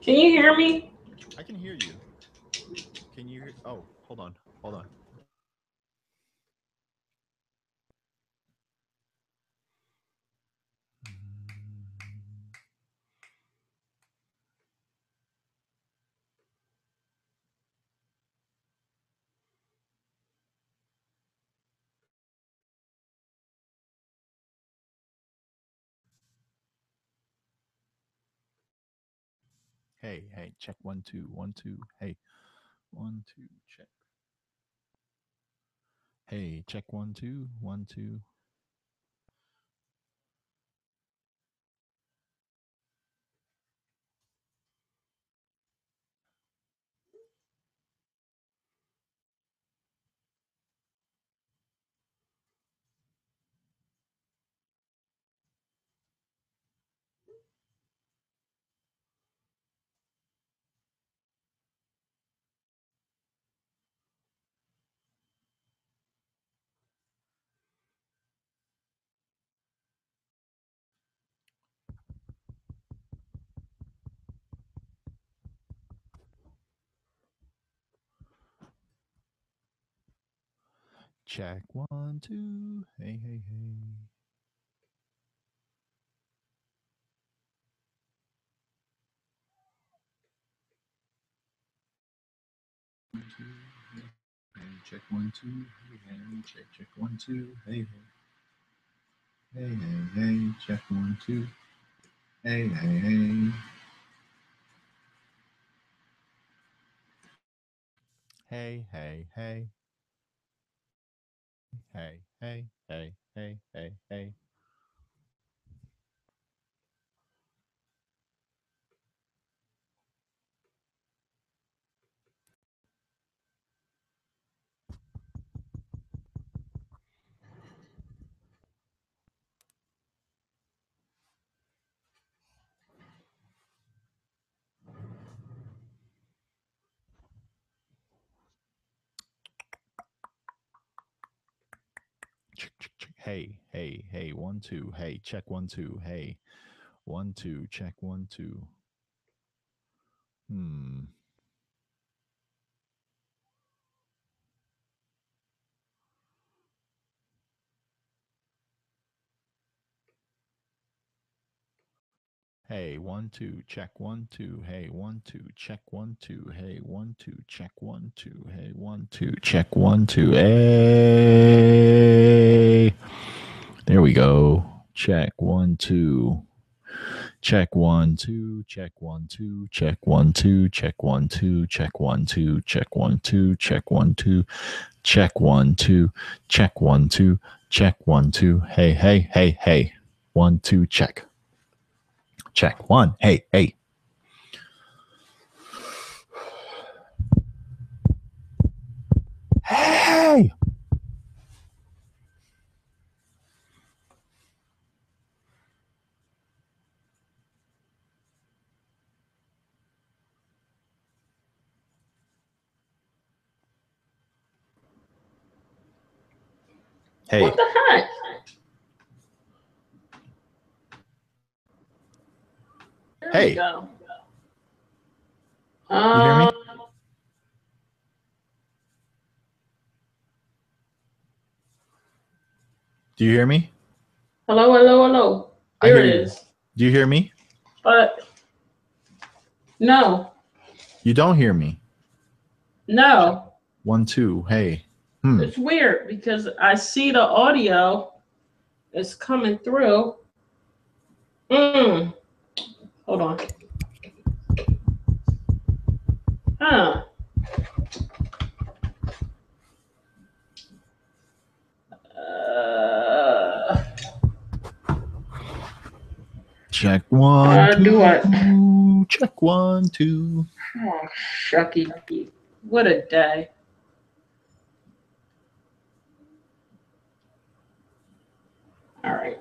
Can you hear me? I can hear you. Can you hear? Oh, hold on. Hold on. Hey, hey, check 1 2 1 2. Hey, 1 2 check. Hey, check 1 2 1 2. Check 1 2. Hey, hey, hey. Hey, check 1 2. Hey, hey, check 1 2. Hey, hey, hey, hey, hey, check 1 2. Hey, hey, hey. Hey, hey, hey. Hey, hey, hey, hey, hey, hey. Check, check, check. Hey, hey, hey, 1 2. Hey, check 1 2. Hey, 1 2, check 1 2. Hmm. Hey, 1 2, check 1 2. Hey, 1 2, check 1 2. Hey, 1 2, check 1 2. Hey, 1 2, check 1 2. Hey, there we go. Check 1 2. Check 1 2. Check 1 2. Check 1 2. Check 1 2. Check 1 2. Check 1 2. Check 1 2. Check 1 2. Check 1 2. Check 1 2. Hey, hey, hey, hey. 1 2, check. Check 1. Hey, hey. Hey. What Hey. the heck? There we Hey. go. You hear me? Do you hear me? Hello, hello, hello. I There hear it you. is. Do you hear me? But no, You don't hear me. Check. no. 1 2. Hey. It's weird because I see the audio is coming through. Mm. Hold on. Huh. Uh, Check 1 do 2. I? Check 1 2. Oh, shucky. What a day. All right.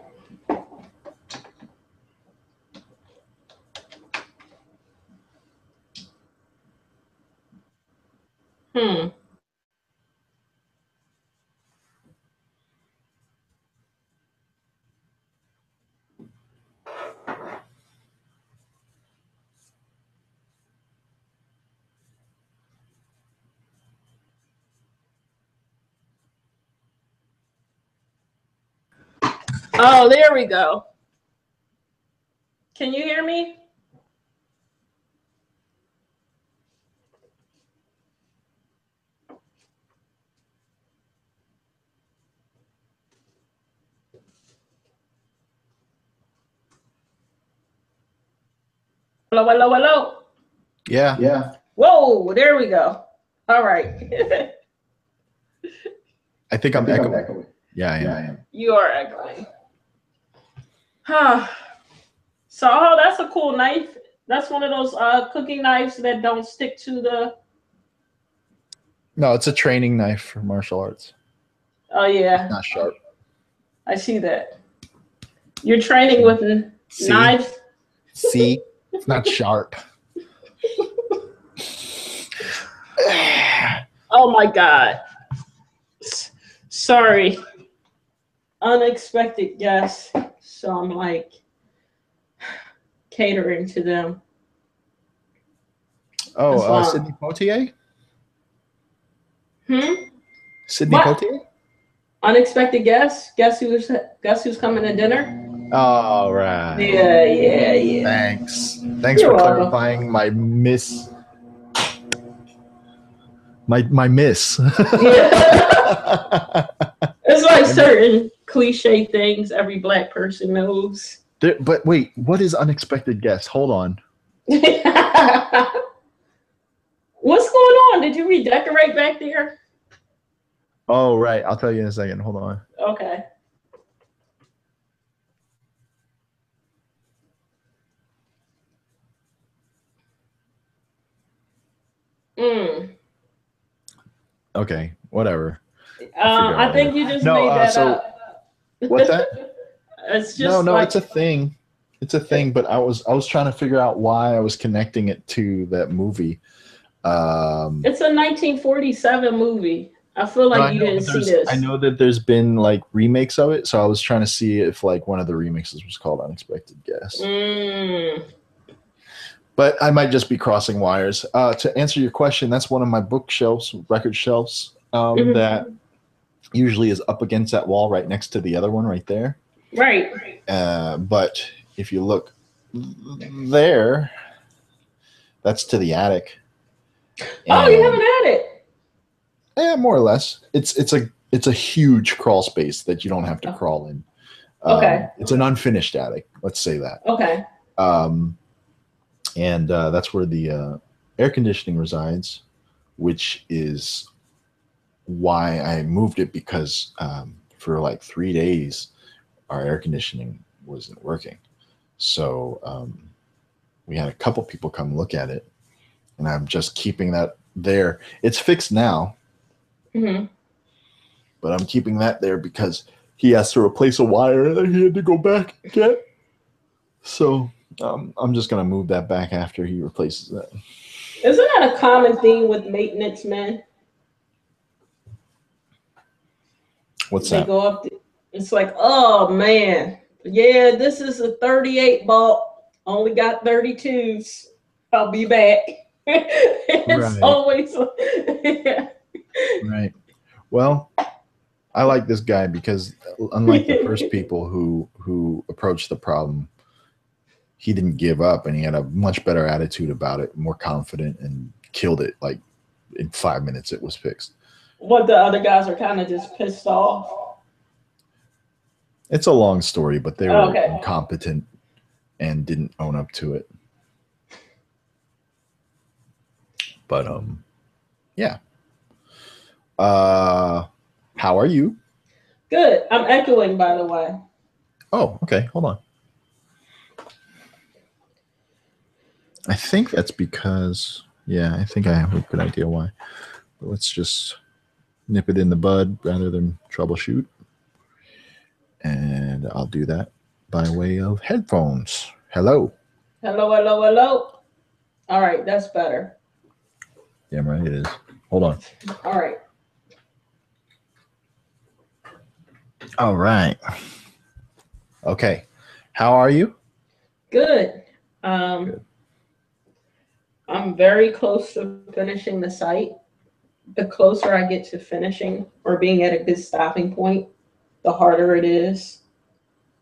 Hmm. Oh, there we go. Can you hear me? Hello, hello, hello. Yeah. Yeah. Whoa, there we go. All right. I think I'm echoing. Yeah, I am. Yeah, I am. You are echoing. Huh. So, oh, that's a cool knife. That's one of those cooking knives that don't stick to the. No, it's a training knife for martial arts. Oh yeah, It's not sharp. I see that. You're training with knives. See, it's not sharp. Oh my God. Sorry. Unexpected guests. So I'm like catering to them. Oh, Sydney Poitier? Sydney What? Poitier? Unexpected guests? Guess who's coming to dinner? All right. Yeah. Thanks You're for welcome. clarifying my miss. My miss. Yeah. It's like certain cliche things every Black person knows. But wait, what is unexpected guest? Hold on. What's going on? Did you redecorate back there? Oh, right. I'll tell you in a second. Hold on. Okay. Okay, whatever. I think you just made that up. What's that? It's just no, like, it's a thing. It's a thing, but I was trying to figure out why I was connecting it to that movie. It's a 1947 movie. I feel like you didn't see this. I know that there's been like remakes of it, so I was trying to see if like one of the remixes was called Unexpected Guest. But I might just be crossing wires. To answer your question, that's one of my bookshelves, record shelves, that usually is up against that wall right next to the other one right there. Right. But if you look there, that's to the attic. Oh, you have an attic? Yeah, more or less. It's a huge crawl space that you don't have to crawl in. Okay. It's an unfinished attic. Let's say that. Okay. And that's where the air conditioning resides, which is why I moved it, because for like 3 days, our air conditioning wasn't working. So we had a couple people come look at it, and I'm just keeping that there. It's fixed now, but I'm keeping that there because he has to replace a wire that he had to go back and get. So I'm just going to move that back after he replaces that. Isn't that a common theme with maintenance men? What's they that? Go up. It's like, oh man, yeah, this is a 38 bulb. Only got 32s. I'll be back. It's Right. always Right. Well, I like this guy because unlike the first people who approached the problem, he didn't give up, and he had a much better attitude about it, more confident, and killed it. Like in 5 minutes, it was fixed. What, the other guys are kind of just pissed off? It's a long story, but they were incompetent and didn't own up to it. But yeah. How are you? Good. I'm echoing, by the way. Oh, okay. Hold on. I think that's because, I think I have a good idea why. But let's just nip it in the bud rather than troubleshoot. And I'll do that by way of headphones. Hello. Hello. All right, that's better. Damn right it is. Hold on. All right. All right. Okay. How are you? Good. Good. I'm very close to finishing the site. The closer I get to finishing or being at a good stopping point, the harder it is.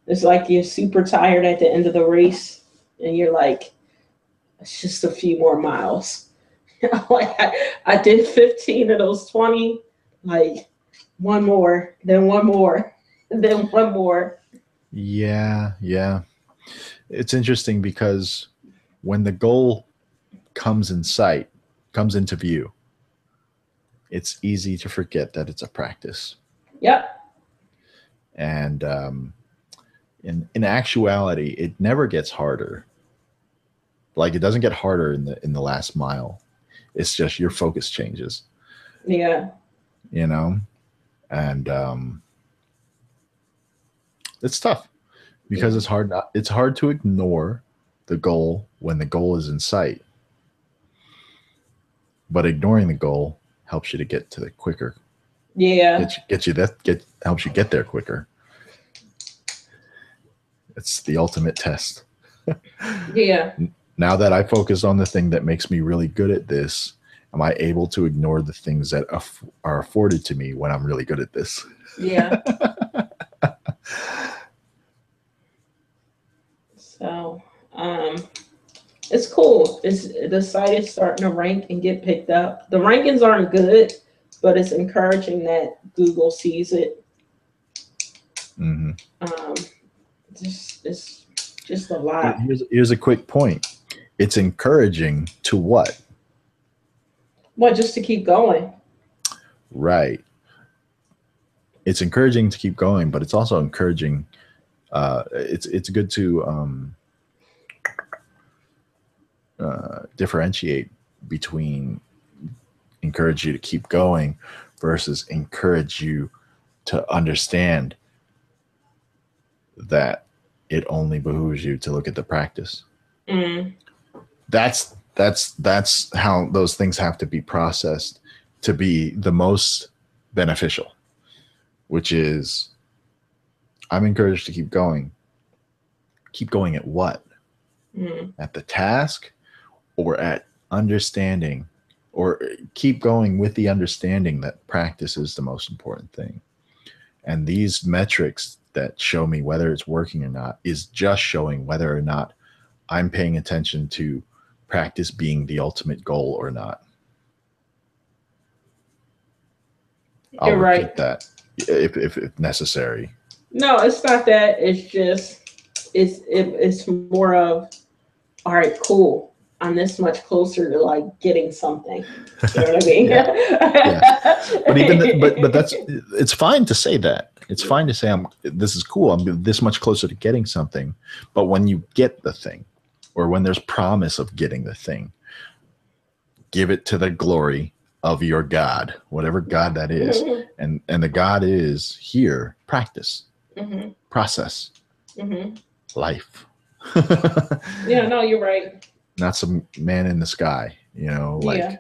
It's like you're super tired at the end of the race, and you're like, it's just a few more miles. Like I did 15 of those 20, like one more, then one more, then one more. Yeah, yeah. It's interesting because when the goal comes in sight, comes into view, it's easy to forget that it's a practice. Yep. And in actuality, it never gets harder. Like it doesn't get harder in the last mile. It's just your focus changes, Yeah. you know, and it's tough because Yeah. it's hard. It's hard to ignore the goal when the goal is in sight, but ignoring the goal helps you to get to the quicker. Yeah. Get you that get helps you get there quicker. It's the ultimate test. Yeah. Now that I focus on the thing that makes me really good at this, am I able to ignore the things that are afforded to me when I'm really good at this? Yeah. So, it's cool. It's the site is starting to rank and get picked up. The rankings aren't good, but it's encouraging that Google sees it. Mm-hmm. Um, it's just a lot. Here's a quick point. It's encouraging to what? Well, just to keep going. Right. It's encouraging to keep going, but it's also encouraging. It's good to differentiate between encourage you to keep going versus encourage you to understand that it only behooves you to look at the practice. Mm. That's how those things have to be processed to be the most beneficial, which is I'm encouraged to keep going. Keep going at what? Mm. At the task or at understanding, or keep going with the understanding that practice is the most important thing. And these metrics that show me whether it's working or not is just showing whether or not I'm paying attention to practice being the ultimate goal or not. I'll You're right. repeat that if necessary. No, it's not that. It's just it's more of, all right, cool. I'm this much closer to like getting something. You know what I mean? Yeah, yeah. But that's it's fine to say that. It's fine to say this is cool. I'm this much closer to getting something. But when you get the thing, or when there's promise of getting the thing, give it to the glory of your God, whatever God that is. And the God is here, practice, Mm-hmm. process, Mm-hmm. life. Yeah, no, you're right. Not some man in the sky, like, Yeah.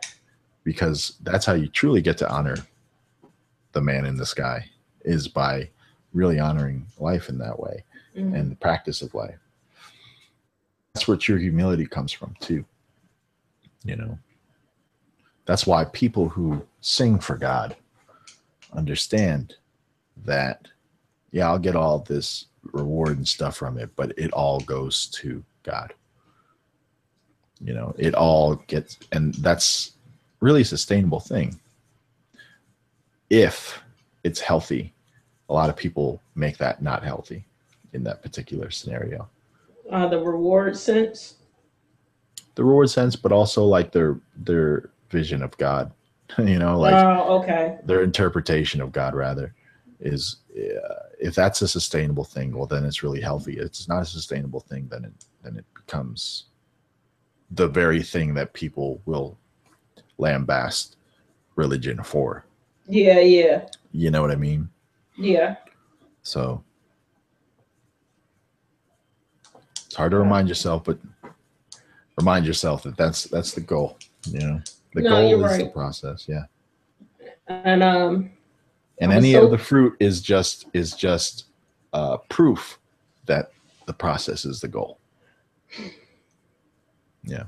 because that's how you truly get to honor the man in the sky, is by really honoring life in that way, Mm-hmm. and the practice of life. That's where true humility comes from too. That's why people who sing for God understand that, yeah, I'll get all this reward and stuff from it, but it all goes to God. It all gets, and that's really a sustainable thing if it's healthy. A lot of people make that not healthy in that particular scenario. The reward sense. The reward sense, but also like their vision of God, like Oh, okay. their interpretation of God rather is, if that's a sustainable thing, well then it's really healthy. If it's not a sustainable thing, then it becomes the very thing that people will lambast religion for. Yeah, yeah. You know what I mean? Yeah. So it's hard to remind yourself, but remind yourself that that's the goal. The No, you're goal is the right. process. Yeah. And And I was any of so the fruit is just proof that the process is the goal. Yeah.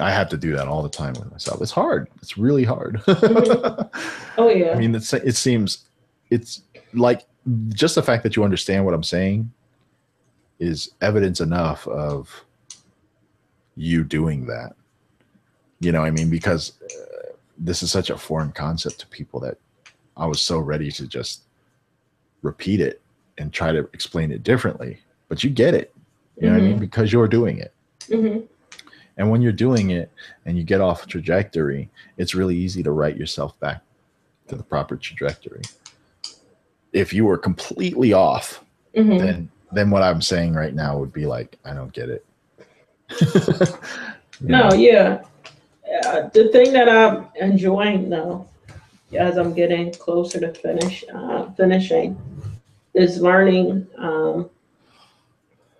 I have to do that all the time with myself. It's hard. It's really hard. Mhm. Oh I yeah. mean, it seems it's like just the fact that you understand what I'm saying is evidence enough of you doing that. You know what I mean? Because this is such a foreign concept to people that I was so ready to just repeat it and try to explain it differently. But you get it. You know what I mean? Because you're doing it. And when you're doing it and you get off a trajectory, it's really easy to write yourself back to the proper trajectory. If you were completely off, then what I'm saying right now would be like, I don't get it. No, yeah. The thing that I'm enjoying though, as I'm getting closer to finishing, is learning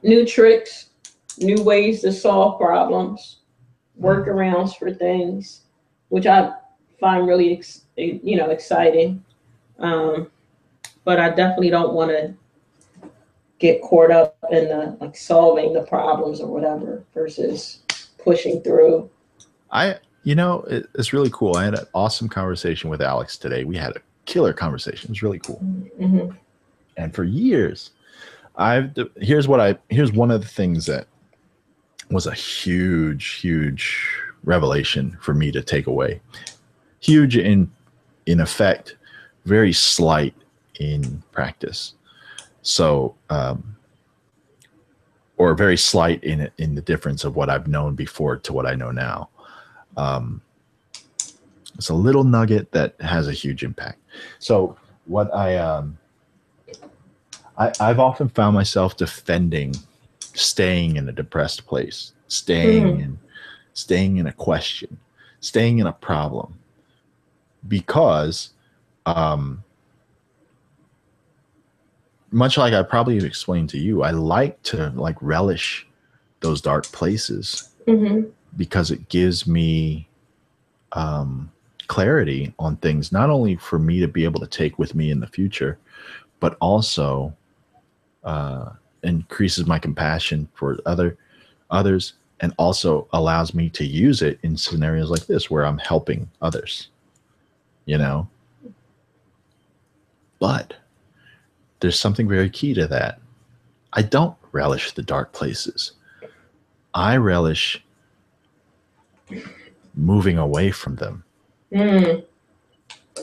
new tricks, new ways to solve problems, workarounds for things, which I find really exciting. But I definitely don't want to get caught up in the like solving the problems or whatever versus pushing through. It's really cool. I had an awesome conversation with Alex today. We had a killer conversation. It was really cool. And for years, here's one of the things that was a huge revelation for me to take away. Huge in effect, very slight in practice. So, or very slight in the difference of what I've known before to what I know now. It's a little nugget that has a huge impact. So what I've often found myself defending staying in a depressed place, staying in a question, staying in a problem, because much like I probably explained to you, I like to like relish those dark places because it gives me clarity on things, not only for me to be able to take with me in the future, but also increases my compassion for others, and also allows me to use it in scenarios like this where I'm helping others, you know. But there's something very key to that. I don't relish the dark places. I relish moving away from them.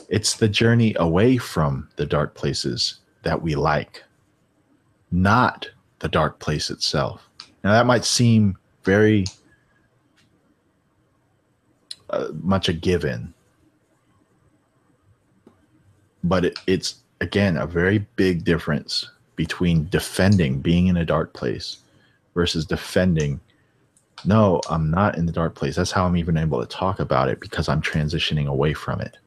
It's the journey away from the dark places that we like, not the dark place itself. Now that might seem very much a given, but it's again a very big difference between defending being in a dark place versus defending, no, I'm not in the dark place. That's how I'm even able to talk about it, because I'm transitioning away from it.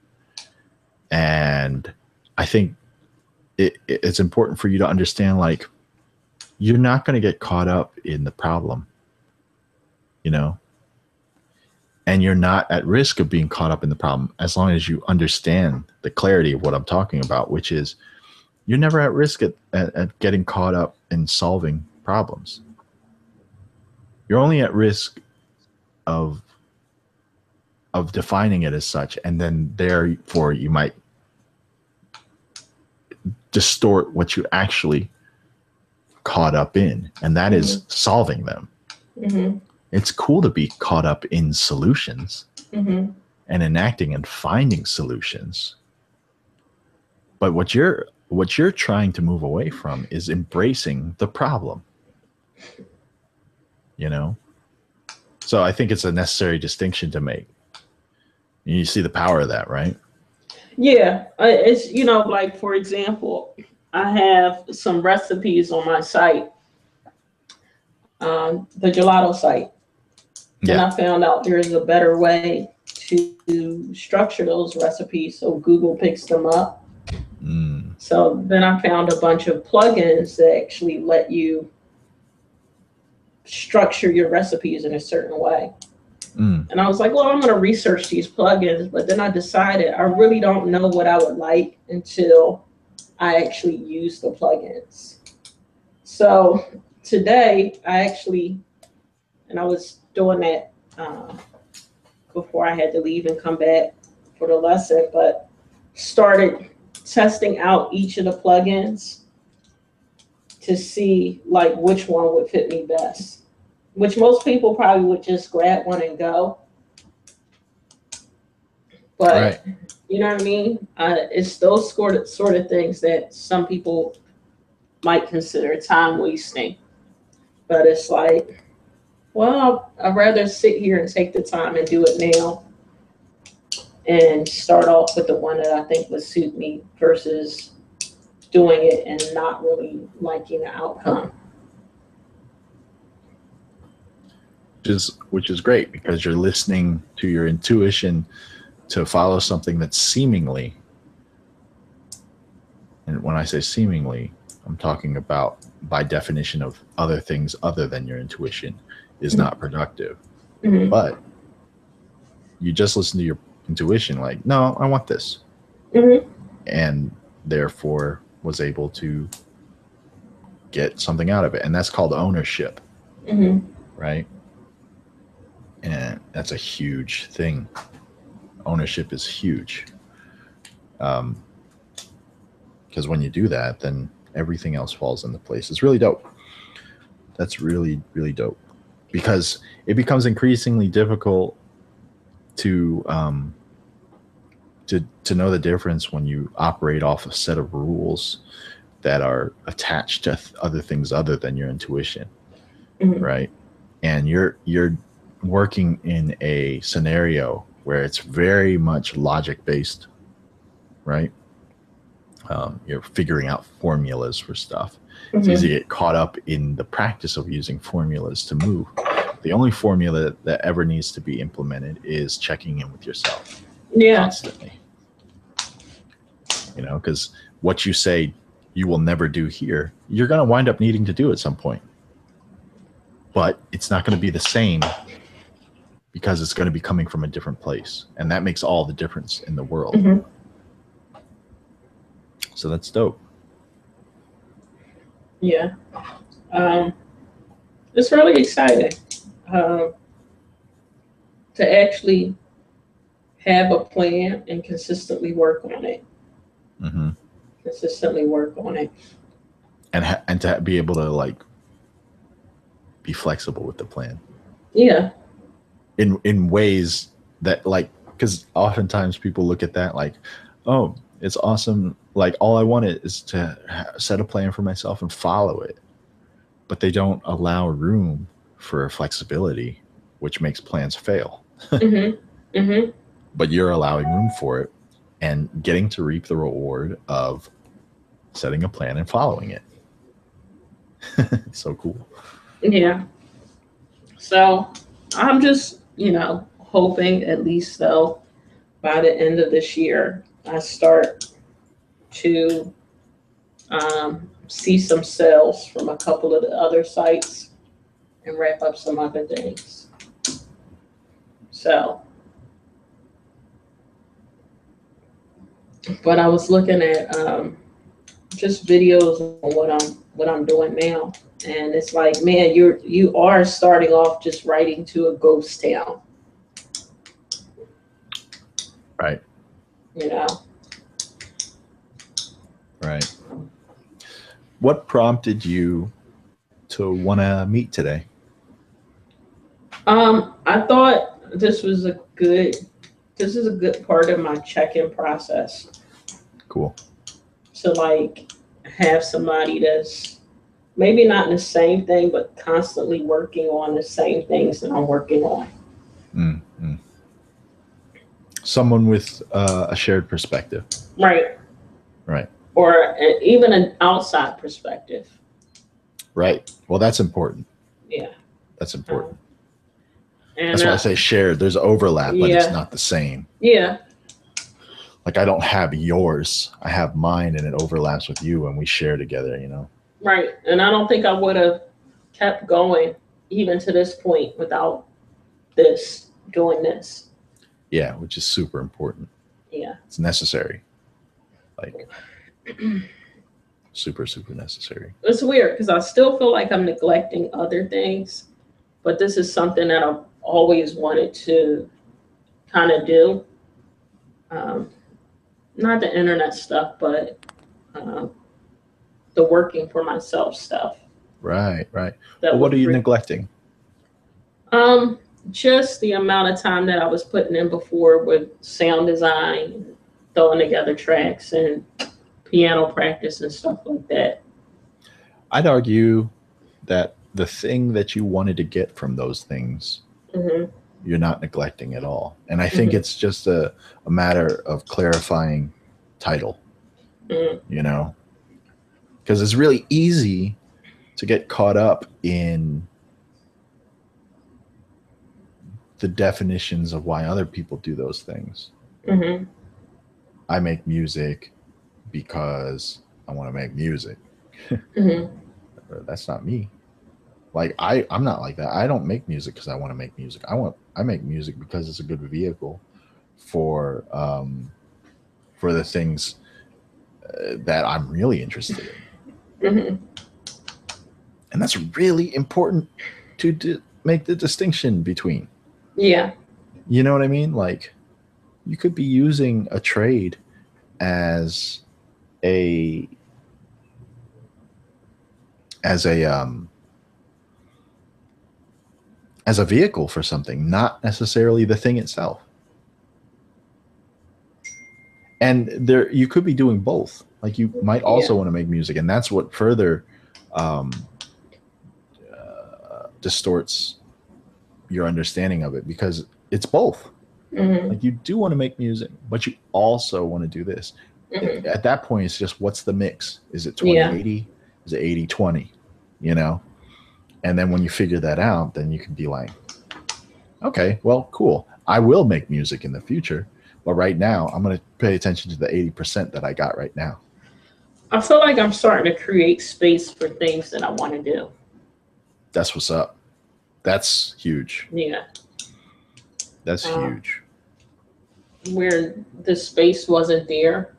And I think it's important for you to understand, like, you're not going to get caught up in the problem, you know, and you're not at risk of being caught up in the problem as long as you understand the clarity of what I'm talking about, which is you're never at risk at getting caught up in solving problems. You're only at risk of defining it as such, and then therefore you might distort what you actually caught up in, and that is solving them. It's cool to be caught up in solutions and enacting and finding solutions, but what you're trying to move away from is embracing the problem, you know. So I think it's a necessary distinction to make. You see the power of that, right? Yeah, it's, like, for example, I have some recipes on my site, the gelato site. And I found out there's a better way to structure those recipes so Google picks them up. So then I found a bunch of plugins that actually let you structure your recipes in a certain way. And I was like, well, I'm going to research these plugins. But then I decided I really don't know what I would like until I actually use the plugins. So today and I was doing that before I had to leave and come back for the lesson, but started testing out each of the plugins to see like which one would fit me best. Which most people probably would just grab one and go. But Right. you know what I mean? It's those sort of things that some people might consider time wasting. But it's like, well, I'd rather sit here and take the time and do it now and start off with the one that I think would suit me versus doing it and not really liking the outcome. Which is great because you're listening to your intuition to follow something that's seemingly, and when I say seemingly, I'm talking about by definition of other things other than your intuition is not productive. Mm-hmm. But you just listen to your intuition like, no, I want this. Mm-hmm. And therefore was able to get something out of it. And that's called ownership. Mm-hmm. Right? And that's a huge thing. Ownership is huge. Because when you do that, then everything else falls into place. It's really dope. That's really, really dope. Because it becomes increasingly difficult to know the difference when you operate off a set of rules that are attached to other things other than your intuition. Mm-hmm. Right? And you're working in a scenario where it's very much logic based, right? You're figuring out formulas for stuff. Mm-hmm. It's easy to get caught up in the practice of using formulas to move. The only formula that ever needs to be implemented is checking in with yourself constantly. You know, because what you say you will never do here, you're going to wind up needing to do at some point. But it's not going to be the same because it's going to be coming from a different place. And that makes all the difference in the world. Mm-hmm. So that's dope. Yeah. It's really exciting to actually have a plan and consistently work on it. Mm-hmm. Consistently work on it. And to be able to like be flexible with the plan. Yeah. In ways that like, because oftentimes people look at that like, oh, it's awesome. Like all I wanted is to set a plan for myself and follow it. But they don't allow room for flexibility, which makes plans fail. Mm-hmm. Mm-hmm. But you're allowing room for it and getting to reap the reward of setting a plan and following it. It's so cool. Yeah. So I'm just, hoping at least though by the end of this year, I start to see some sales from a couple of the other sites and wrap up some other things. So, but I was looking at just videos on what I'm doing now, and it's like, man, you are starting off just writing to a ghost town. Right. You know. Right. What prompted you to want to meet today? I thought this is a good part of my check-in process. Cool. To like have somebody that's maybe not in the same thing, but constantly working on the same things that I'm working on. Mm-hmm. Someone with a shared perspective. Right. Right. Or even an outside perspective. Right. Well, that's important. Yeah. That's important. That's why I say shared. There's overlap, but it's not the same. Yeah. Like I don't have yours. I have mine and it overlaps with you and we share together, Right. And I don't think I would have kept going even to this point without doing this. Yeah, which is super important. Yeah. It's necessary. Like super, super necessary. It's weird because I still feel like I'm neglecting other things, but this is something that I've always wanted to kind of do. not the internet stuff, but uh, the working for myself stuff. Right, right. That Well, what are was you neglecting? um just the amount of time that I was putting in before with sound design, throwing together tracks, and piano practice and stuff like that. I'd argue that the thing that you wanted to get from those things, Hmm. you're not neglecting at all. And I think Hmm. it's just a matter of clarifying title, Hmm. you know, because it's really easy to get caught up in the definitions of why other people do those things. Hmm. I make music because I want to make music. Hmm. That's not me. Like I'm not like that. I don't make music because I want to make music. I make music because it's a good vehicle for the things that I'm really interested in. Hmm. And that's really important to make the distinction between. Yeah. You know what I mean? Like you could be using a trade as a as a as a vehicle for something, not necessarily the thing itself. And there you could be doing both. Like you might Yeah. also want to make music, and that's what further um, distorts your understanding of it because it's both. Hmm. Like you do want to make music, but you also want to do this. Hmm. At that point, it's just what's the mix? Is it Yeah. 20/80? Is it 80/20? You know? And then when you figure that out, then you can be like, okay, well, cool. I will make music in the future, but right now I'm going to pay attention to the 80% that I got right now. I feel like I'm starting to create space for things that I want to do. That's what's up. That's huge. Yeah. That's Uh, huge. where the space wasn't there,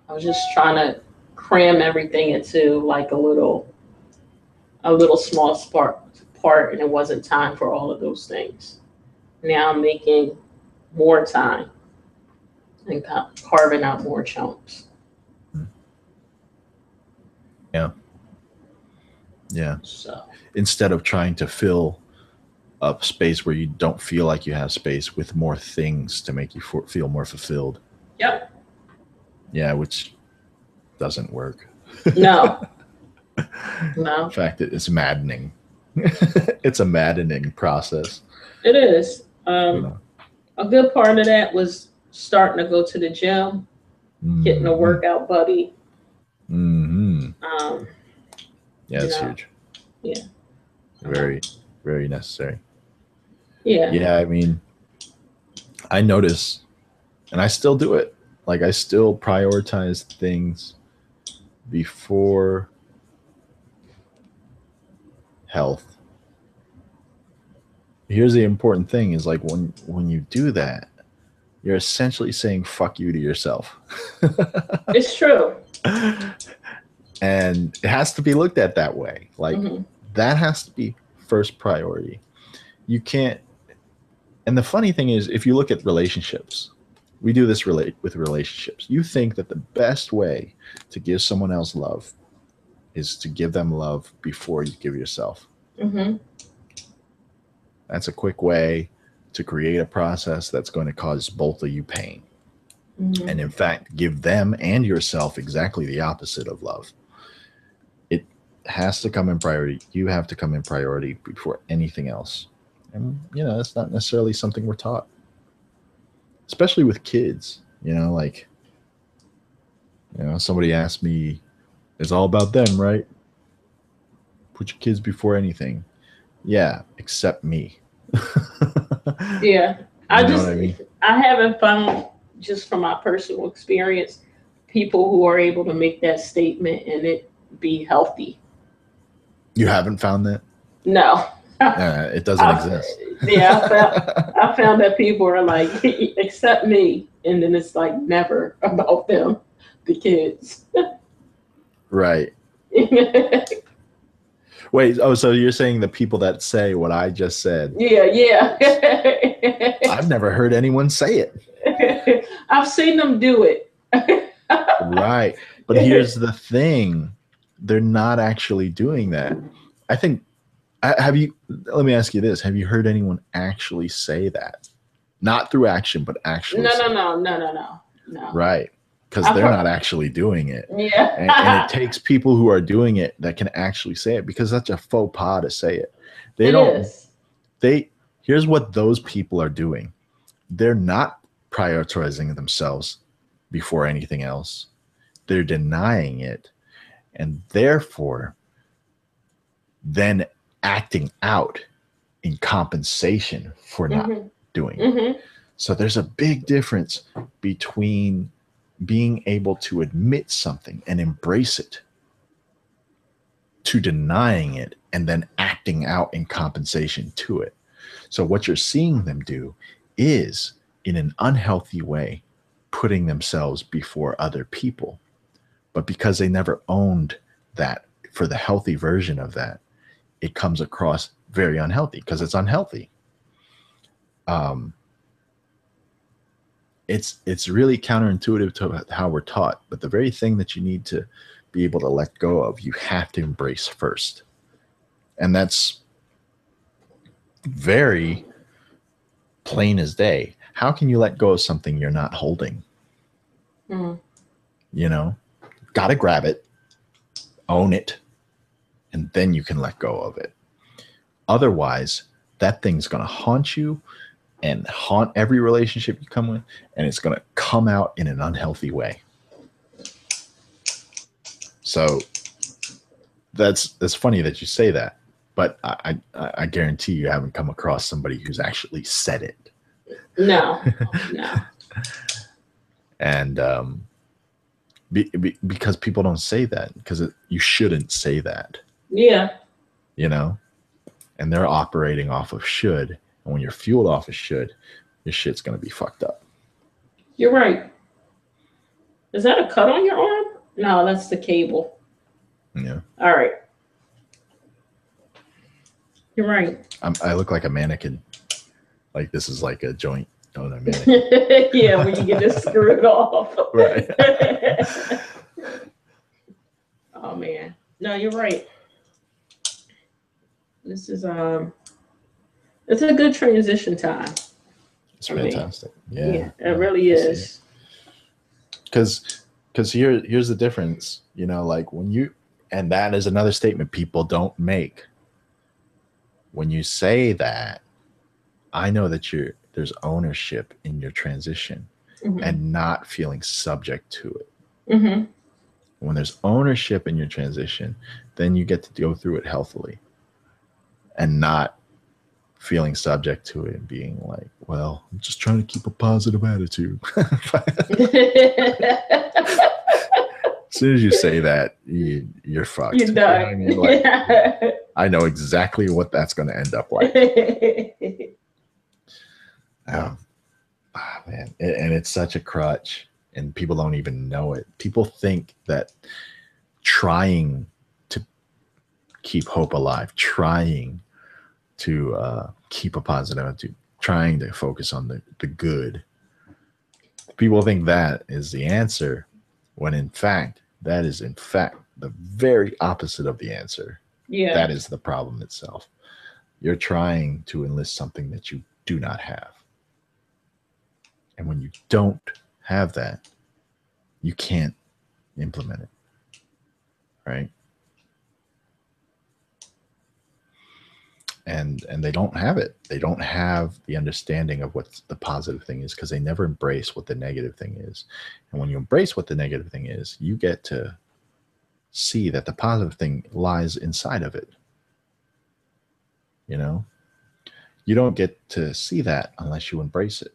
I was just trying to cram everything into like a little small part, and it wasn't time for all of those things. Now I'm making more time and carving out more chunks. Yeah. Yeah. So, Instead of trying to fill up space where you don't feel like you have space with more things to make you feel more fulfilled. yep. Yeah, which doesn't work. No, In no, fact, it's maddening. It's a maddening process, it is. you know. A good part of that was starting to go to the gym, getting a Mm-hmm. workout buddy. Mm-hmm. Um, Yeah, you it's know, huge. yeah, Very, very necessary. yeah. Yeah, I mean, I notice, and I still do it. Like, I still prioritize things before health. Here's the important thing: is like when you do that, you're essentially saying "fuck you" to yourself. It's true. And it has to be looked at that way. Like Hmm. that has to be first priority. You can't. And the funny thing is, if you look at relationships, we do this relate with relationships. You think that the best way to give someone else love is to give them love before you give yourself. Hmm. That's a quick way to create a process that's going to cause both of you pain. Hmm. And in fact, give them and yourself exactly the opposite of love. It has to come in priority. You have to come in priority before anything else. And, that's not necessarily something we're taught, especially with kids. Like, somebody asked me, it's all about them, right? Put your kids before anything. Yeah, except me. Yeah, I You know what just I mean? I haven't found, just from my personal experience, people who are able to make that statement and it be healthy. You haven't found that? No. It doesn't I, exist. yeah, I found that people are like, accept me, and then it's like never about them, the kids. Right. Wait, oh, so you're saying the people that say what I just said, Yeah, yeah. I've never heard anyone say it. I've seen them do it. Right. But here's the thing. They're not actually doing that. I think have you let me ask you this. Have you heard anyone actually say that? Not through action, but actually No, say no, it. no, no, no, no, no. Right. Because I've they're heard, not actually doing it. And it yeah, takes people who are doing it that can actually say it because that's a faux pas to say it. They it don't is. they here's what those people are doing. They're not prioritizing themselves before anything else. They're denying it and therefore then acting out in compensation for not Mm-hmm. doing it. Mm-hmm. So there's a big difference between being able to admit something and embrace it to denying it and then acting out in compensation to it. So what you're seeing them do is in an unhealthy way putting themselves before other people. But because they never owned that for the healthy version of that, it comes across very unhealthy because it's unhealthy. Um, it's really counterintuitive to how we're taught, but the very thing that you need to be able to let go of, you have to embrace first, and that's very plain as day. How can you let go of something you're not holding? Mm-hmm. You know, got to grab it, own it, and then you can let go of it. Otherwise, that thing's going to haunt you and haunt every relationship you come with, and it's going to come out in an unhealthy way. So that's funny that you say that, but I guarantee you haven't come across somebody who's actually said it. No, no. And because people don't say that because you shouldn't say that, Yeah, you know, and they're operating off of should, and when you're fueled off of should, your shit's gonna be fucked up. you're right. Is that a cut on your arm? No, that's the cable. Yeah, All right. You're right. I look like a mannequin. Like this is like a joint on a mannequin. Yeah, when you get it screwed off. Right. Oh man. No, you're right. This is it's a good transition time. It's I mean, fantastic. yeah, Yeah, it really is. Because here's the difference. You know, like when you, and that is another statement people don't make. When you say that, I know that there's ownership in your transition Mm-hmm. and not feeling subject to it. Mm-hmm. When there's ownership in your transition, then you get to go through it healthily and not feeling subject to it and being like, well, I'm just trying to keep a positive attitude. As soon as you say that, you're fucked. You're done. You know what I mean? Like, Yeah. I know exactly what that's going to end up like. Man, and it's such a crutch, and people don't even know it. People think that trying to keep hope alive, trying to keep a positive attitude, trying to focus on the good, people think that is the answer, when in fact, that is in fact the very opposite of the answer. Yeah. That is the problem itself. You're trying to enlist something that you do not have. And when you don't have that, you can't implement it. Right? And they don't have it. They don't have the understanding of what the positive thing is because they never embrace what the negative thing is. And when you embrace what the negative thing is, you get to see that the positive thing lies inside of it. You know, you don't get to see that unless you embrace it.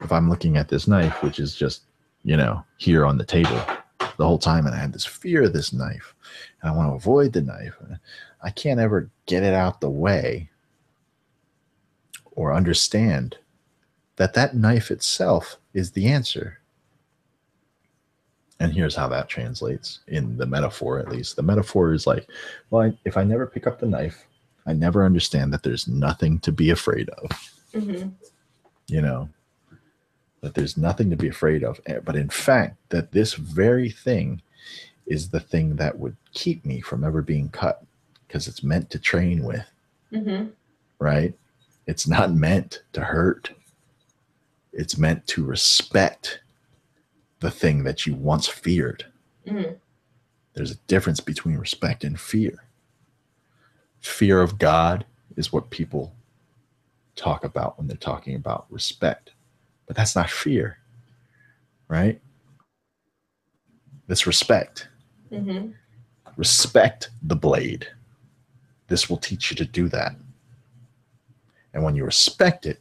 If I'm looking at this knife, which is just, you know, here on the table the whole time, and I have this fear of this knife, and I want to avoid the knife, I can't ever get it out the way or understand that that knife itself is the answer. And here's how that translates in the metaphor, at least. The metaphor is like, well, if I never pick up the knife, I never understand that there's nothing to be afraid of. Mm-hmm. You know, that there's nothing to be afraid of, but in fact, that this very thing is the thing that would keep me from ever being cut, because it's meant to train with, right? It's not meant to hurt. It's meant to respect the thing that you once feared. There's a difference between respect and fear. Fear of God is what people talk about when they're talking about respect, but that's not fear, right? That's respect. Respect the blade. This will teach you to do that. And when you respect it,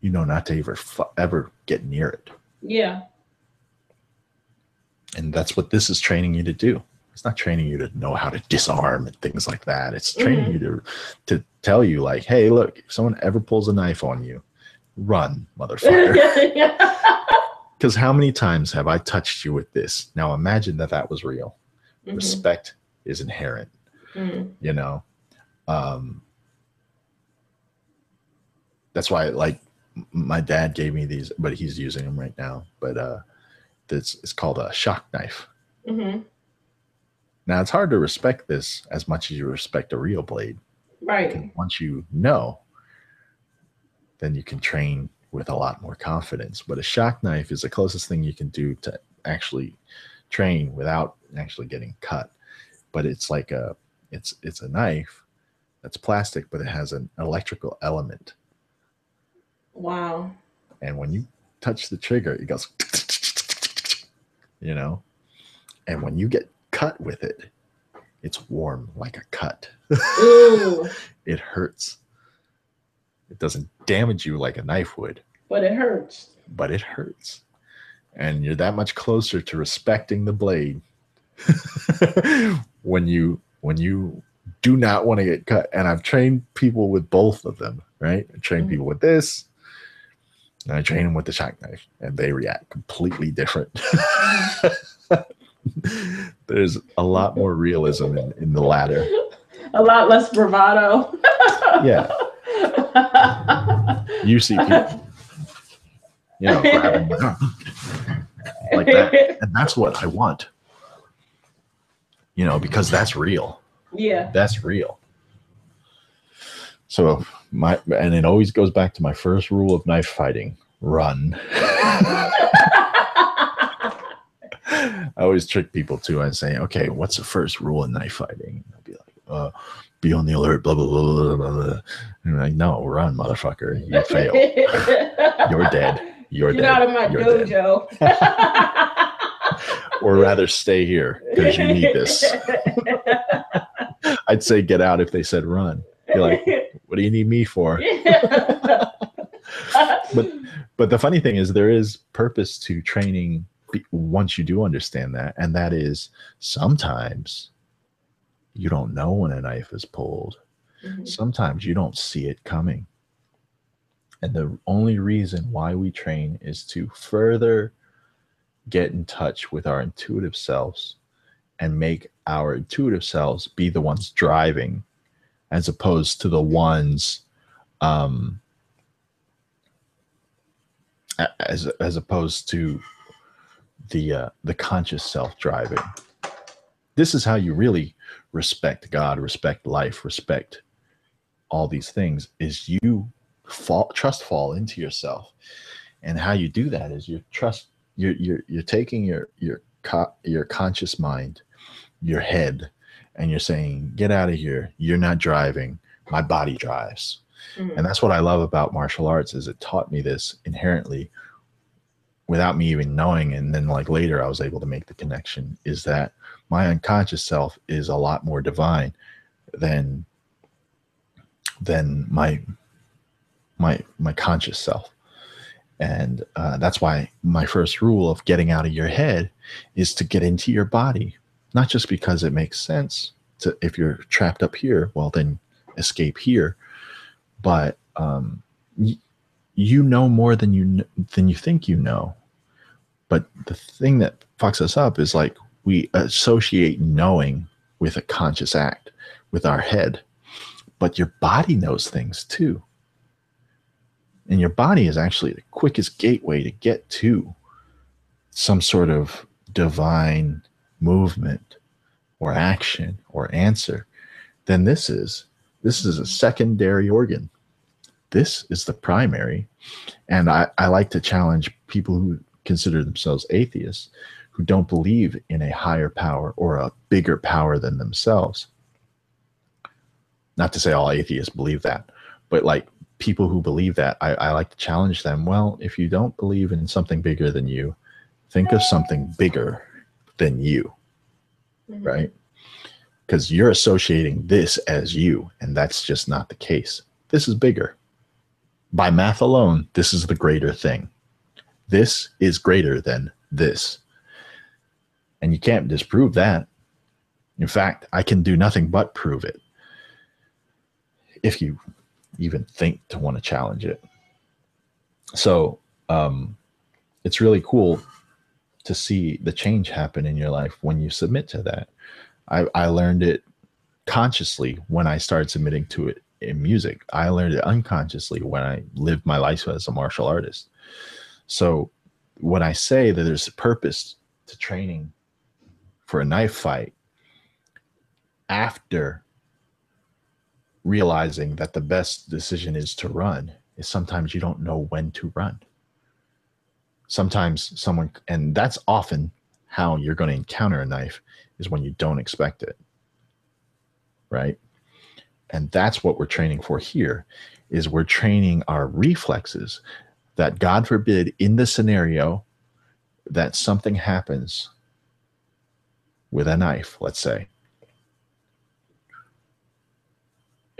you know not to ever get near it. Yeah. And that's what this is training you to do. It's not training you to know how to disarm and things like that. It's training you to tell you, like, hey, look, if someone ever pulls a knife on you, run, motherfucker. Because how many times have I touched you with this? Now imagine that that was real. Respect is inherent, you know? That's why, like, my dad gave me these, but he's using them right now. But it's called a shock knife. Now, it's hard to respect this as much as you respect a real blade. Right. Because once you know, then you can train with a lot more confidence. But a shock knife is the closest thing you can do to actually train without actually getting cut. But it's like it's a knife that's plastic, but it has an electrical element. Wow. And when you touch the trigger, it goes, you know, and when you get cut with it, it's warm like a cut. It hurts. It doesn't damage you like a knife would. But it hurts. But it hurts. And you're that much closer to respecting the blade when you do not want to get cut. And I've trained people with both of them, right? I train people with this, and I train them with the shock knife, and they react completely different. There's a lot more realism in the latter. A lot less bravado. Yeah. You see people, you know, grabbing like that. And that's what I want. You know, because that's real. Yeah. That's real. So and it always goes back to my first rule of knife fighting: run. I always trick people too. I say, okay, what's the first rule in knife fighting? And they'll be like, be on the alert, blah, blah, blah, blah, blah. And I'm like, no, run, motherfucker. You fail. You're dead. You're dead. Out of my dojo. Or rather stay here because you need this. I'd say get out if they said run. You're like, what do you need me for? But the funny thing is, there is purpose to training once you do understand that. And that is, sometimes you don't know when a knife is pulled. Sometimes you don't see it coming. And the only reason why we train is to further get in touch with our intuitive selves and make our intuitive selves be the ones driving, as opposed to the ones as opposed to the conscious self driving. This is how you really respect God, respect life, respect all these things, is you trust fall into yourself. And how you do that is you're taking your conscious mind, your head, and you're saying, get out of here. You're not driving. My body drives. And that's what I love about martial arts, is it taught me this inherently without me even knowing. And then like later I was able to make the connection, is that my unconscious self is a lot more divine than my conscious self. And that's why my first rule of getting out of your head is to get into your body. Not just because it makes sense to, if you're trapped up here, well, then escape here. But you know more than you think you know. But the thing that fucks us up is, like, we associate knowing with a conscious act with our head. But your body knows things too. And your body is actually the quickest gateway to get to some sort of divine movement or action or answer. Then this is a secondary organ. This is the primary. And I like to challenge people who consider themselves atheists, who don't believe in a higher power or a bigger power than themselves. Not to say all atheists believe that, but like people who believe that, I like to challenge them. Well, if you don't believe in something bigger than you, think of something bigger than you, right? Because you're associating this as you, and that's just not the case. This is bigger. By math alone, this is the greater thing. This is greater than this. And you can't disprove that. In fact, I can do nothing but prove it, if you even think to want to challenge it. So it's really cool to see the change happen in your life when you submit to that. I learned it consciously when I started submitting to it in music. I learned it unconsciously when I lived my life as a martial artist. So when I say that there's a purpose to training for a knife fight, after realizing that the best decision is to run, is sometimes you don't know when to run. Sometimes someone, and that's often how you're going to encounter a knife, is when you don't expect it, right? And that's what we're training for here, is we're training our reflexes that, God forbid, in the scenario that something happens with a knife, let's say,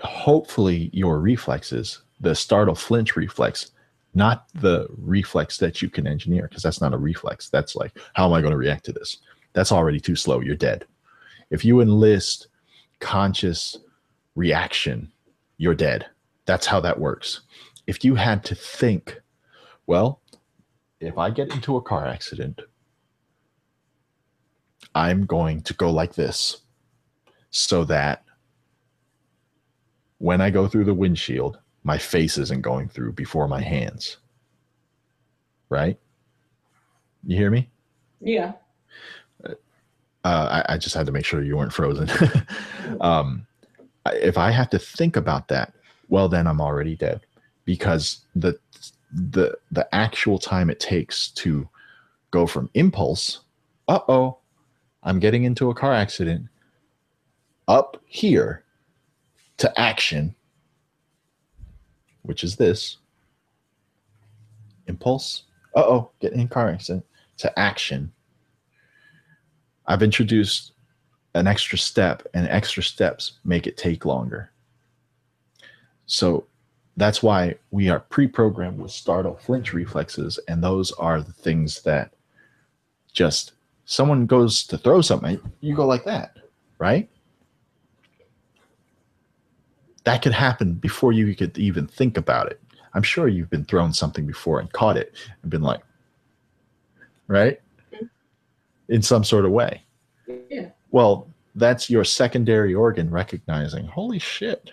hopefully your reflexes, the startle flinch reflex, not the reflex that you can engineer, because that's not a reflex. That's like, how am I going to react to this? That's already too slow. You're dead. If you enlist conscious reaction, you're dead. That's how that works. If you had to think, well, if I get into a car accident, I'm going to go like this so that when I go through the windshield, my face isn't going through before my hands. Right? You hear me? Yeah. I just had to make sure you weren't frozen. If I have to think about that, well, then I'm already dead, because the actual time it takes to go from impulse, I'm getting into a car accident, up here, to action, which is this, impulse, getting in a car accident, to action. I've introduced an extra step, and extra steps make it take longer. So that's why we are pre-programmed with startle flinch reflexes, and those are the things that just, someone goes to throw something, you go like that, right? That could happen before you could even think about it. I'm sure you've been thrown something before and caught it and been like, right? In some sort of way. Yeah. Well, that's your secondary organ recognizing, holy shit.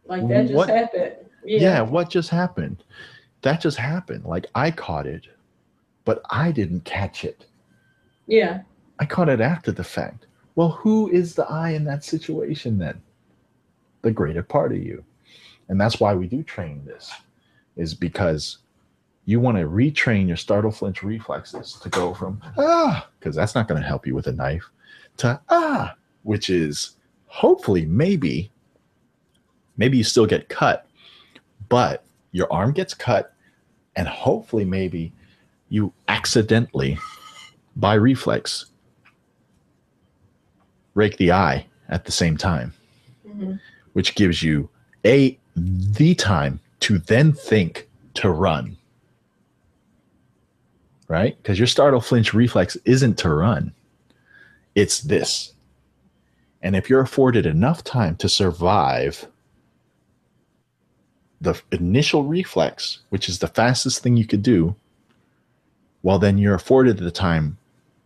Like that just happened. Yeah, what just happened? That just happened. Like, I caught it, but I didn't catch it. Yeah. I caught it after the fact. Well, who is the I in that situation then? The greater part of you. And that's why we do train this, is because you want to retrain your startle flinch reflexes to go from because that's not going to help you with a knife, to which is hopefully maybe you still get cut, but your arm gets cut, and hopefully maybe you accidentally, by reflex, rake the eye at the same time, which gives you the time to then think to run. Right? Because your startle flinch reflex isn't to run. It's this. And if you're afforded enough time to survive the initial reflex, which is the fastest thing you could do, well, then you're afforded the time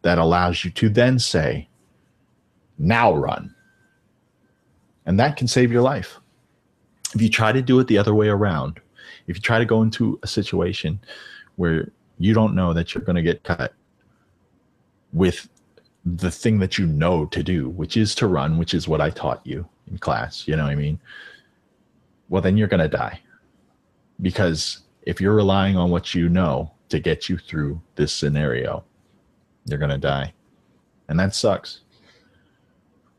that allows you to then say, now run. And that can save your life. If you try to do it the other way around, if you try to go into a situation where you don't know that you're going to get cut with the thing that you know to do, which is to run, which is what I taught you in class, you know what I mean? Well, then you're going to die. Because if you're relying on what you know to get you through this scenario, you're going to die. And that sucks.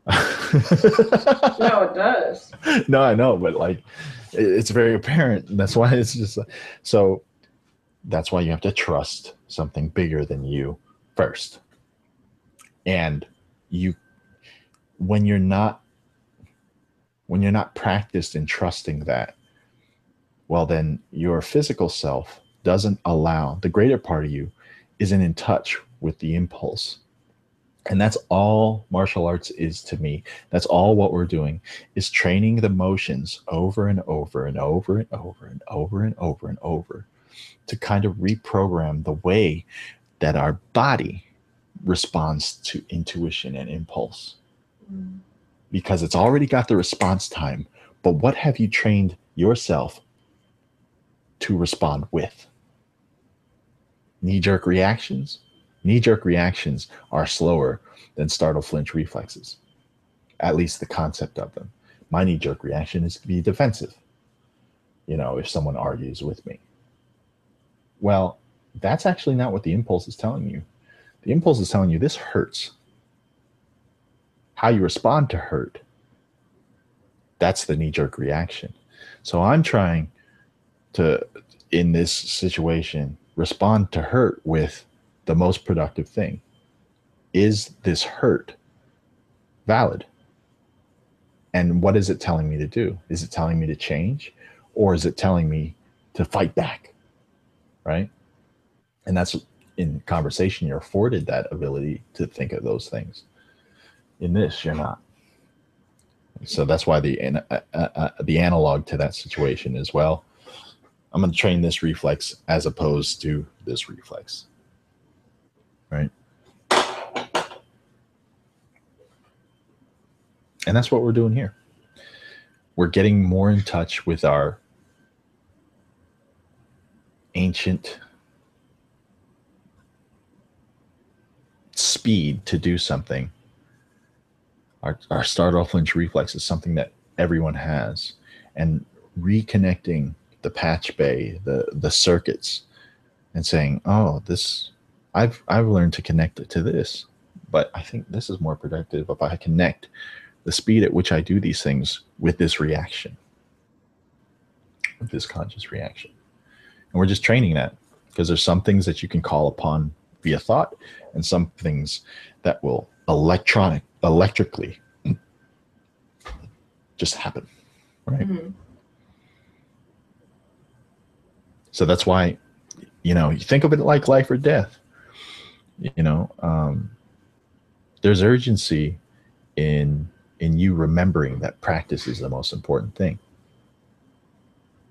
No, it does. No, I know, but like it's very apparent. That's why it's just so that's why you have to trust something bigger than you first. And you when you're not practiced in trusting that, well, then your physical self doesn't allow, the greater part of you isn't in touch with the impulse. And that's all martial arts is to me. That's all what we're doing is training the motions over and over and over and over and over and over and over to kind of reprogram the way that our body responds to intuition and impulse. Because it's already got the response time. But what have you trained yourself to respond with? Knee-jerk reactions? Knee-jerk reactions are slower than startle flinch reflexes. At least the concept of them. My knee-jerk reaction is to be defensive. You know, if someone argues with me. Well, that's actually not what the impulse is telling you. The impulse is telling you this hurts. How you respond to hurt, that's the knee-jerk reaction. So I'm trying to, in this situation, respond to hurt with the most productive thing. Is this hurt valid? And what is it telling me to do? Is it telling me to change? Or is it telling me to fight back? Right? And that's in conversation, you're afforded that ability to think of those things. In this, you're not. So that's why the analog to that situation is, well, I'm going to train this reflex as opposed to this reflex. Right? And that's what we're doing here. We're getting more in touch with our ancient speed to do something. Our startle flinch reflex is something that everyone has. And reconnecting the patch bay, the circuits, and saying, oh, this, I've learned to connect it to this, but I think this is more productive if I connect the speed at which I do these things with this reaction, with this conscious reaction. And we're just training that, because there's some things that you can call upon via thought and some things that will electrically just happen, right? Mm-hmm. So that's why, you know, you think of it like life or death. You know, there's urgency in you remembering that practice is the most important thing,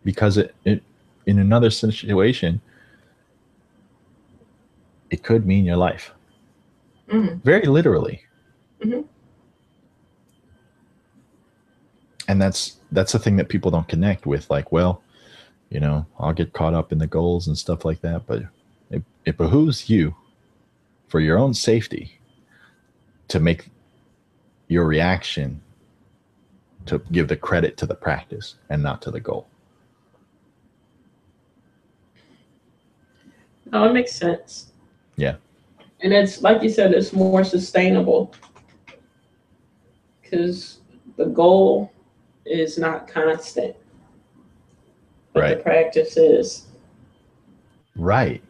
because it in another situation, it could mean your life. Mm-hmm. Very literally. Mm-hmm. And that's the thing that people don't connect with. Like, well, you know, I'll get caught up in the goals and stuff like that, but it behooves you, for your own safety, to make your reaction, to give the credit to the practice and not to the goal. Oh, it makes sense. Yeah. And it's, like you said, it's more sustainable, because the goal is not constant. But right. The practice is. Right.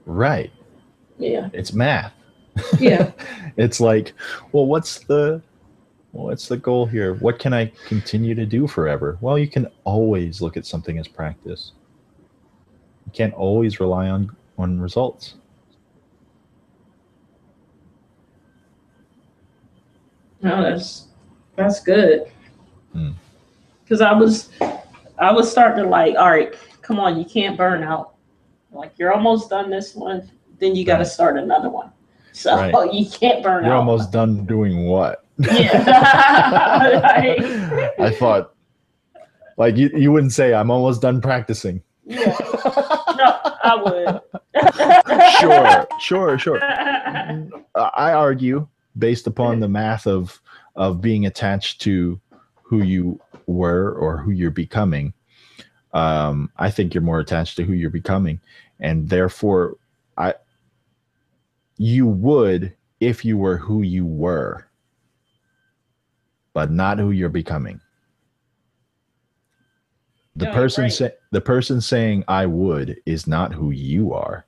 Right. Yeah. It's math. Yeah. It's like, well, what's the goal here? What can I continue to do forever? Well, you can always look at something as practice. You can't always rely on results. No, that's good. Because I was starting to like, all right, come on, you can't burn out. Like, you're almost done this one, then you got to start another one. So right. You can't burn out. You're almost done doing what? Yeah. I thought Like you wouldn't say, I'm almost done practicing. Yeah. No, I Sure, sure, sure. would. I argue based upon the math of being attached to who you were or who you're becoming. I think you're more attached to who you're becoming, and therefore, I you would if you were who you were, but not who you're becoming. No, you're right. The person saying I would is not who you are.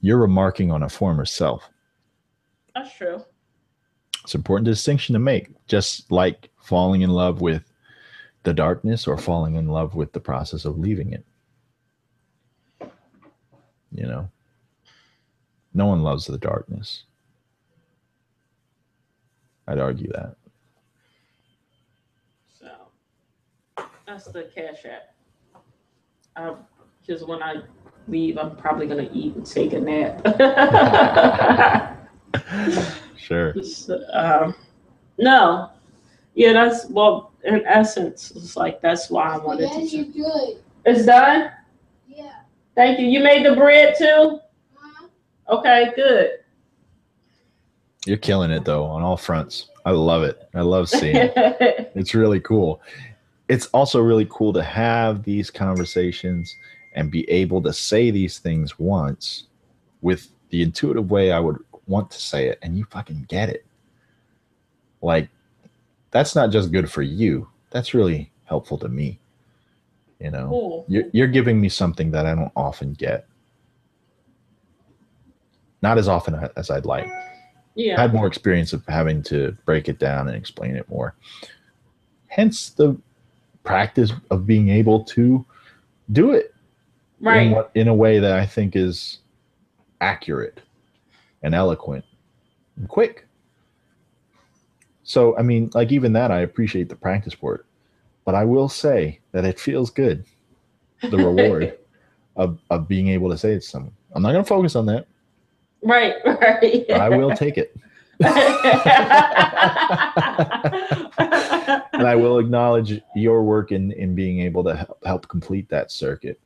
You're remarking on a former self. That's true. It's an important distinction to make, just like falling in love with the darkness or falling in love with the process of leaving it. You know, no one loves the darkness. I'd argue that. So that's the Cash App. Because when I leave, I'm probably gonna eat and take a nap. Sure. No, yeah, that's well. In essence, it's like that's why I wanted to. You're good. It's done. Yeah. Thank you. You made the bread too. Okay, good. You're killing it though on all fronts. I love it. I love seeing it. It's really cool. It's also really cool to have these conversations and be able to say these things once with the intuitive way I would want to say it, and you fucking get it. Like, that's not just good for you. That's really helpful to me. You know, Cool. You're giving me something that I don't often get. Not as often as I'd like. Yeah. I had more experience of having to break it down and explain it more. Hence the practice of being able to do it Right. in a way that I think is accurate and eloquent and quick. So, I mean, like even that, I appreciate the practice for it. But I will say that it feels good, the reward of being able to say it to someone. I'm not going to focus on that. Right. But I will take it. And I will acknowledge your work in being able to help complete that circuit.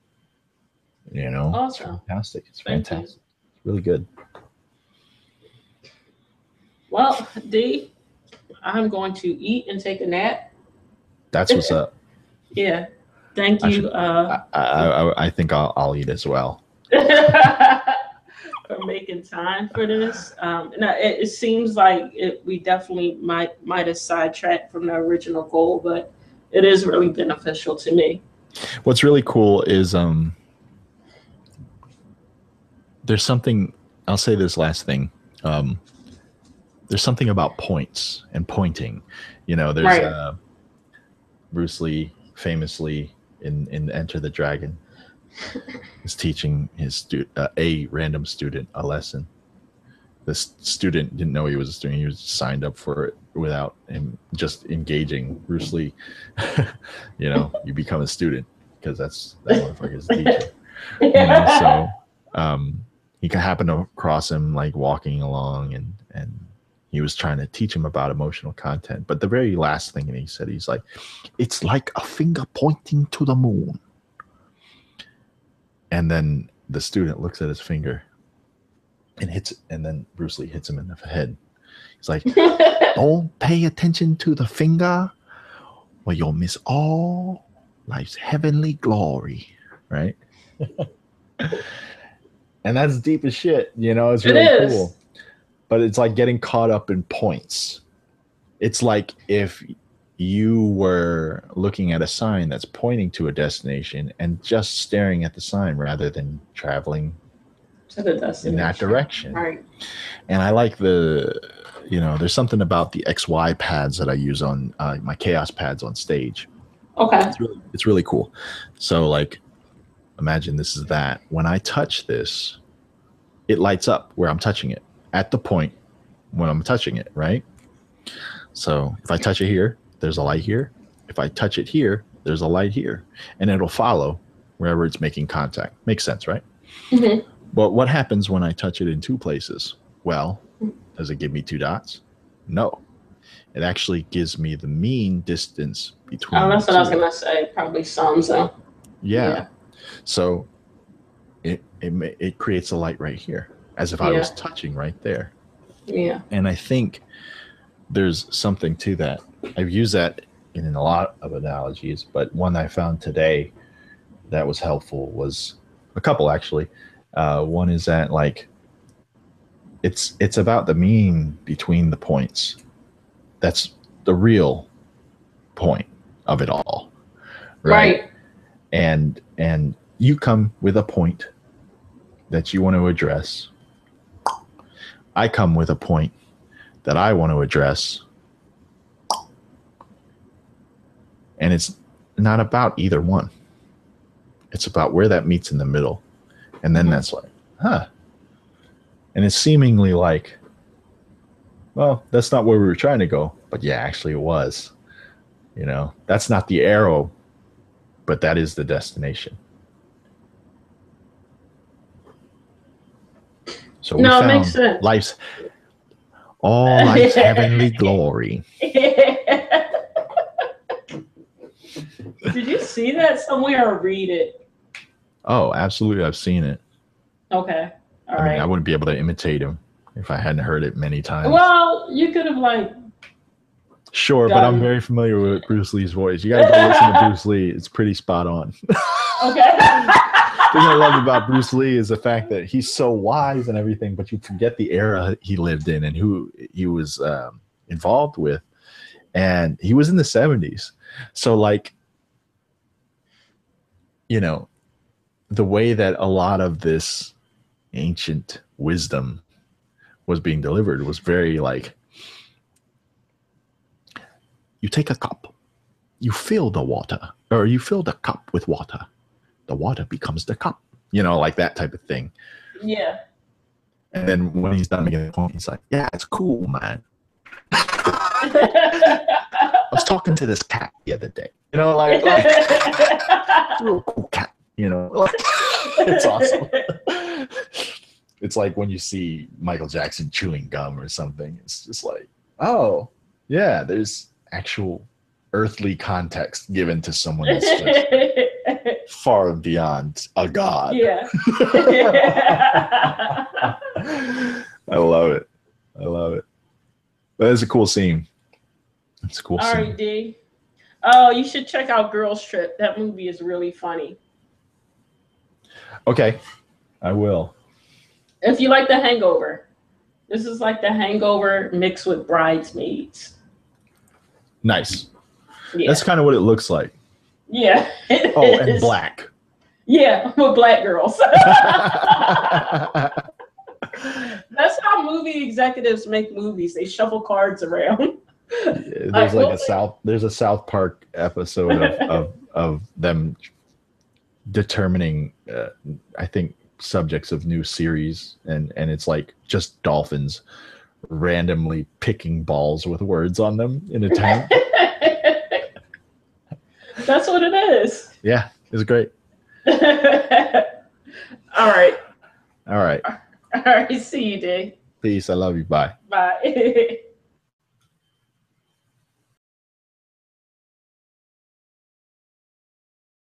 You know, Awesome. It's fantastic. It's Thank fantastic. It's really good. Well, D, I'm going to eat and take a nap. That's what's up. Yeah. Thank you. I think I'll eat as well. For making time for this. It seems like we definitely might have sidetracked from the original goal, but it is really beneficial to me. What's really cool is there's something, I'll say this last thing. There's something about points and pointing. You know, there's Right. Bruce Lee famously in Enter the Dragon is teaching his a random student a lesson. This student didn't know he was a student. He was signed up for it without him just engaging Bruce Lee. You know, you become a student because that motherfucker's a teacher. You know, so he happened to cross him like walking along, and he was trying to teach him about emotional content. But the very last thing he said, he's like, "It's like a finger pointing to the moon." And then the student looks at his finger and then Bruce Lee hits him in the head. He's like, "Don't pay attention to the finger or you'll miss all life's heavenly glory." Right? And that's deep as shit. You know, it's really cool. But it's like getting caught up in points. It's like if you were looking at a sign that's pointing to a destination and just staring at the sign rather than traveling in that direction. Right. And I like there's something about the XY pads that I use on my chaos pads on stage. Okay. It's really cool. So like, imagine this is that. When I touch this, it lights up where I'm touching it at the point when I'm touching it, right? So if I touch it here, there's a light here. If I touch it here, there's a light here. And it'll follow wherever it's making contact. Makes sense, right? Mm-hmm. But what happens when I touch it in two places? Well, does it give me two dots? No. it actually gives me the mean distance Oh, between the that's what I was two. gonna say. Probably some. So Yeah. yeah, So it creates a light right here, as if I was yeah, touching right there. yeah. And I think there's something to that. I've used that in a lot of analogies, but one I found today that was helpful was a couple actually. One is that like it's about the mean between the points. That's the real point of it all, right? Right. And you come with a point that you want to address. I come with a point that I want to address, and it's not about either one. It's about where that meets in the middle, and then that's like, huh? And it's seemingly like, well, that's not where we were trying to go, but yeah, actually, it was. You know, that's not the arrow, but that is the destination. So we No, it makes found sense. all life's heavenly glory. Did you see that somewhere or read it? Oh, absolutely. I've seen it. Okay. All I mean, right. I wouldn't be able to imitate him if I hadn't heard it many times. Well, you could have like Sure, but I'm very familiar with Bruce Lee's voice. You got to go listen to Bruce Lee. It's pretty spot on. Okay. The thing I love about Bruce Lee is the fact that he's so wise and everything, but you forget the era he lived in and who he was involved with. And he was in the 70s. So, like, you know, the way that a lot of this ancient wisdom was being delivered was very like, you take a cup, you fill the water, or you fill the cup with water. The water becomes the cup, you know, like that type of thing. Yeah. And then when he's done making the point, he's like, yeah, it's cool, man. I was talking to this cat the other day, you know, like it's a real cool cat, you know, like, it's awesome. It's like when you see Michael Jackson chewing gum or something, it's just like, oh, yeah, there's actual earthly context given to someone that's just far and beyond a god. Yeah. I love it. I love it. But it's a cool scene. It's a cool All scene. right, D. Oh, you should check out Girls Trip. That movie is really funny. Okay, I will. If you like The Hangover, this is like The Hangover mixed with Bridesmaids. Nice. Yeah. That's kind of what it looks like. Yeah. Oh, and black. Yeah, with black girls. That's how movie executives make movies. They shuffle cards around. There's like there's a South Park episode of them determining I think subjects of new series, and it's like just dolphins randomly picking balls with words on them in a tank. That's what it is. Yeah, it's great. All right. All right. All right. See you, D. Peace. I love you. Bye. Bye.